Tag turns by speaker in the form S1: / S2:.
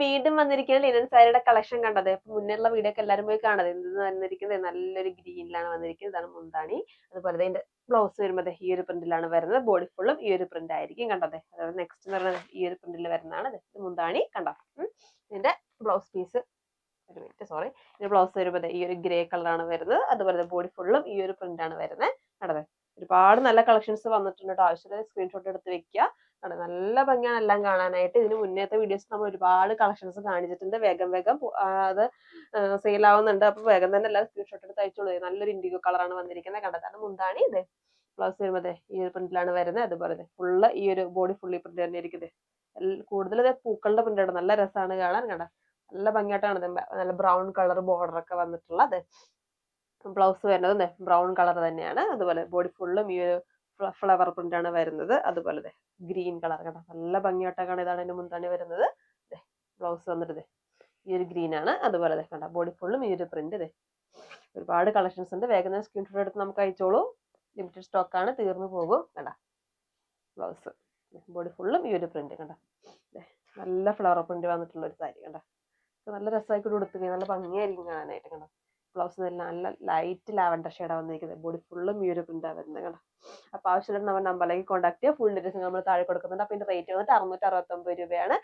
S1: വീണ്ടും വന്നിരിക്കുന്ന ലിനൻ സാരിയുടെ കളക്ഷൻ കണ്ടത് മുന്നേയുള്ള വീഡിയോ ഒക്കെ എല്ലാവരും പോയി കാണത്. എന്തെന്ന് വന്നിരിക്കുന്നത് നല്ലൊരു ഗ്രീനിലാണ് വന്നിരിക്കുന്നത്. ഇതാണ് മുന്താണി. അതുപോലെ ഇതിന്റെ ബ്ലൗസ് വരുമ്പോൾ ഈ ഒരു പ്രിന്റിലാണ് വരുന്നത്. ബോഡി ഫുള്ളും ഈ ഒരു പ്രിന്റ് ആയിരിക്കും കണ്ടത്. അതായത് നെക്സ്റ്റ് എന്ന് പറയുന്നത് ഈ ഒരു പ്രിന്റിൽ വരുന്നതാണ്. മുന്താണി കണ്ടോ. ഇതിന്റെ ബ്ലൗസ് പീസ് ഒരു മിനിറ്റ് സോറി. ഇതിന്റെ ബ്ലൗസ് വരുമ്പോൾ ഈ ഒരു ഗ്രേ കളറാണ് വരുന്നത്. അതുപോലെ ബോഡി ഫുള്ളും ഈ ഒരു പ്രിന്റ് ആണ് വരുന്നത് കണ്ടത്. ഒരുപാട് നല്ല കളക്ഷൻസ് വന്നിട്ടുണ്ട്. ആവശ്യമുള്ള സ്ക്രീൻഷോട്ട് എടുത്ത് വെക്കുക. നല്ല ഭംഗിയാണ് എല്ലാം കാണാനായിട്ട്. ഇതിന് മുന്നേത്തെ വീഡിയോസ് നമ്മൾ ഒരുപാട് കളക്ഷൻസ് കാണിച്ചിട്ടുണ്ട്. വേഗം വേഗം അത് സെയിൽ ആവുന്നുണ്ട്. അപ്പൊ വേഗം തന്നെ എല്ലാം സ്ക്രീൻഷോട്ട് എടുത്ത് അയച്ചോളൂ. നല്ലൊരു ഇൻഡിഗോ കളറാണ് വന്നിരിക്കുന്നത് കണ്ടതാണ് മുന്താണി. ഇത് ബ്ലൗസ് വരുമ്പോൾ ഈ ഒരു പ്രിന്റിലാണ് വരുന്നത്. അതുപോലെ ഫുള്ള് ഈ ഒരു ബോഡി ഫുള്ളി പ്രിന്റ് തന്നെ ഇരിക്കുന്നത്. കൂടുതൽ പൂക്കളുടെ പ്രിന്റാണ്. നല്ല രസമാണ് കാണാൻ കണ്ട. നല്ല ഭംഗിയായിട്ടാണ് നല്ല ബ്രൗൺ കളർ ബോർഡർ ഒക്കെ വന്നിട്ടുള്ളത്. ബ്ലൗസ് വരുന്നത് ബ്രൗൺ കളർ തന്നെയാണ്. അതുപോലെ ബോഡി ഫുള്ളും ഈ ഒരു ഫ്ലവർ പ്രിന്റ് ആണ് വരുന്നത്. അതുപോലെ ഗ്രീൻ കളർ കണ്ടോ നല്ല ഭംഗിയായിട്ടാണ്. ഇതാണ് എന്റെ മുന്താണി വരുന്നത്. ബ്ലൗസ് വന്നിട്ട് ഈ ഒരു ഗ്രീൻ ആണ്. അതുപോലെ കണ്ട ബോഡി ഫുള്ളും ഈ ഒരു പ്രിന്റ്. ഒരുപാട് കളക്ഷൻസ് ഉണ്ട്. വേഗം സ്ക്രീൻഷോട്ട് എടുത്ത് നമുക്ക് അയച്ചോളൂ. ലിമിറ്റഡ് സ്റ്റോക്ക് ആണ്, തീർന്നു പോകും. കണ്ട ബ്ലൗസ് ബോഡി ഫുള്ളും ഈ ഒരു പ്രിന്റ് കണ്ട. നല്ല ഫ്ലവർ പ്രിന്റ് വന്നിട്ടുള്ള ഒരു സാരി കണ്ട. നല്ല രസമായിട്ട് കൊടുത്തു. നല്ല ഭംഗിയായിരിക്കും കാണാനായിട്ട് കണ്ടോ. ബ്ലൗസ് നല്ല ലൈറ്റ് ലാവൻഡർ ഷെയ്ഡാണ് വന്നിരിക്കുന്നത്. ബോഡി ഫുള്ളും ഈ ഒരു പ്രിന്റാണ് വരുന്നത് കണ്ടോ. അപ്പോൾ ആവശ്യമുള്ള നമ്മുടെ നമ്പറിലേക്ക് കോൺടാക്ട് ചെയ്യുക. ഫുൾ ഡീറ്റെയിൽസ് നമ്മൾ താഴെ കൊടുക്കുന്നുണ്ട്. അപ്പോൾ ഇതിന്റെ റേറ്റ് വന്നിട്ട് 669 രൂപയാണ്.